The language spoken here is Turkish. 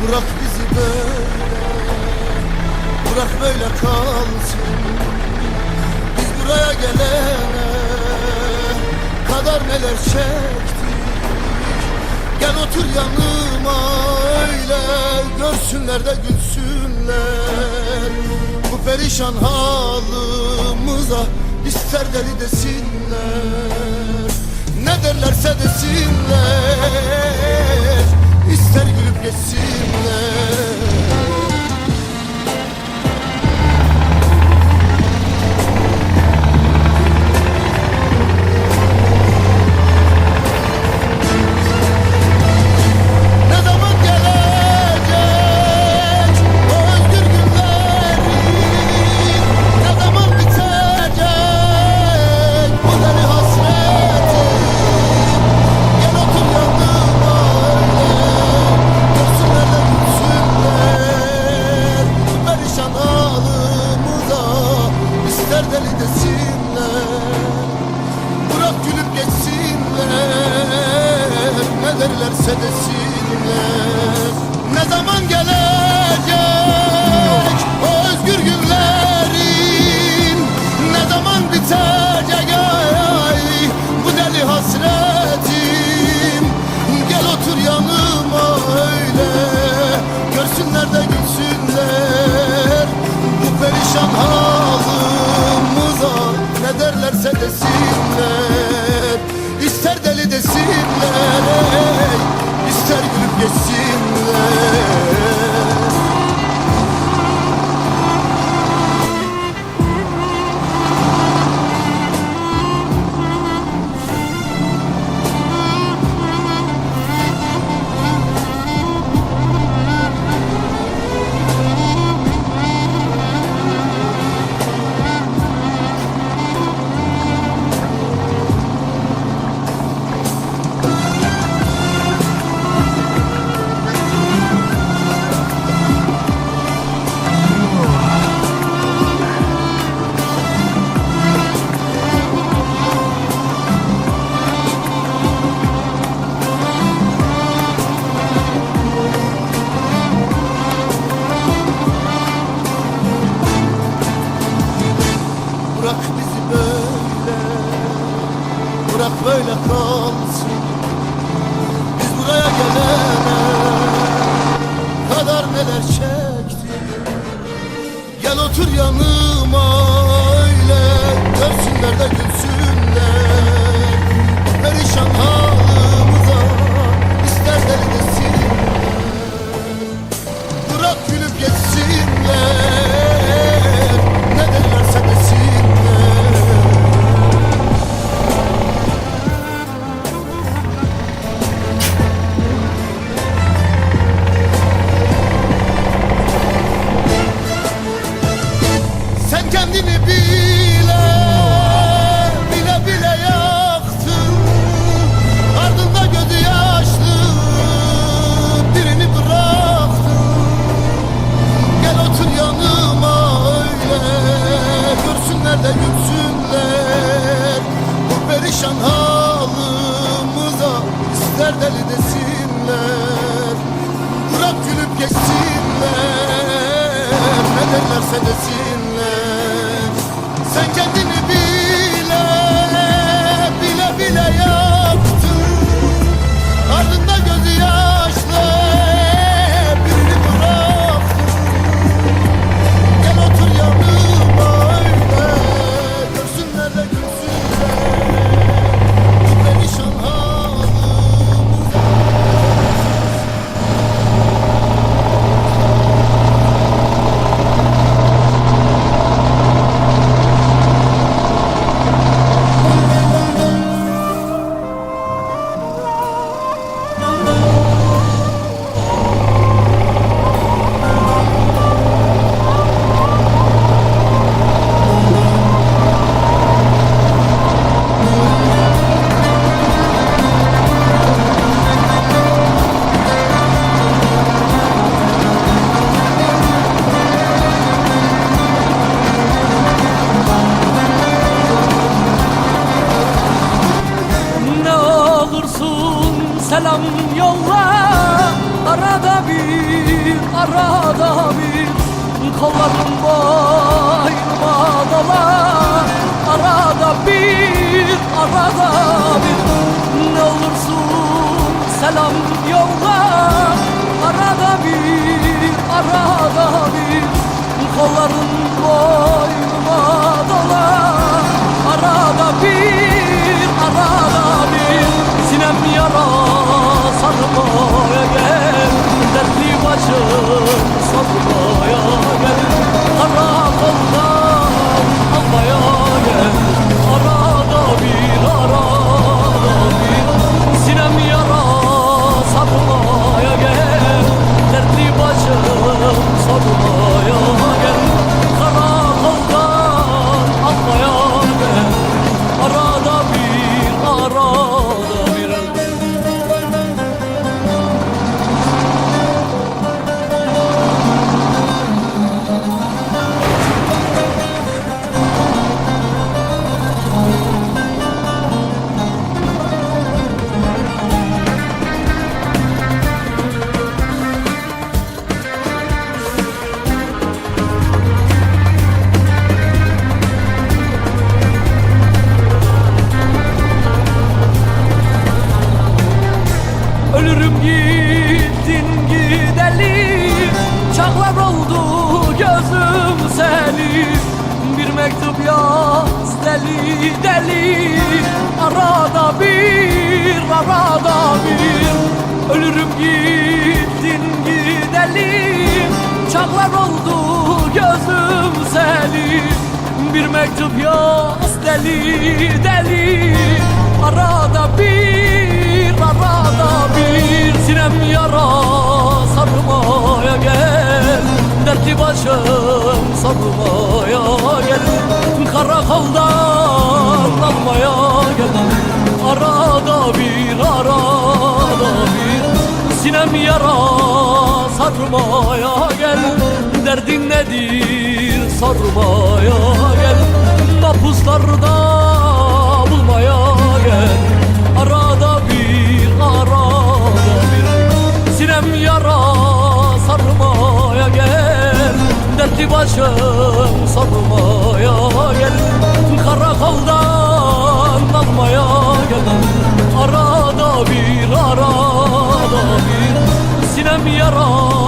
Bırak bizi böyle, bırak böyle kalsın. Biz buraya gelene kadar neler çektik. Gel otur yanıma öyle, görsünler de gülsünler. Bu perişan halımıza ister deli desinler, ne derlerse desinler, ister gülüp geçsinler. Ne zaman gelecek o özgür günlerin, ne zaman bitecek bu deli hasretin. Gel otur yanıma öyle, görsünler de gülsünler. Perişan halımıza ister deli desinler, bırak gülüp geçsinler, ne derlerse desinler. Ne zaman gelecek o özgür günlerin, ne zaman bitecek ay bu deli hasretim. Gel otur yanıma öyle, görsünler de gülsünler. Bu perişan halımıza ne derlerse desinler, ister deli desinler, ister gülüp geçsinler. Bırak bizi böyle, bırak böyle kalsın. Biz buraya gelene kadar neler çektik. Gel otur yanıma öyle, görsünler de gülsünler. Perişan halımıza ister deli desinler, bırak gülüp geçsinler, ne derlerse desinler. Sen kendini bile bile bile yaktın, ardında gözü yaşlı birini bıraktın. Gel otur yanıma öyle, görsünler de gülsünler. Bu perişan halımıza ister deli desinler, bırak gülüp geçsinler, ne derlerse desinler. Sen kendini bile bile bile yaktın, ardında gözü yaşlı birini bıraktın. Gel otur yanıma öyle, görsünler de gülsünler. Bu perişan halımıza olursun selam yolla. Arada bir kollarım boynuma dolar. Arada bir ne olursun selam yolla. Arada bir kollarım boynuma dolar. Arada bir sinem yara sarmaya gel. Dertli başım sarmaya gel. Karakoldan almaya gel. Arada bir sinem yara sarmaya gel. Dertli başım sarmaya gel. Karakoldan almaya gel. Arada bir ölürüm gittin gideli. Çağlar oldu gözüm seni. Bir mektup yaz deli deli. Arada bir ölürüm gittin gideli. Çağlar oldu gözüm seni. Bir mektup yaz deli deli. Arada bir sinem yara sarmaya gel. Dertli başım sarmaya gel. Karakoldan almaya gel. Arada bir sinem yara sarmaya gel. Derdin nedir sormaya gel. Mapuslarda bulmaya gel. Arada bir sinem yara sarmaya gel. Dertli başım sarmaya gel. Karakoldan almaya gel. Arada bir sinem yara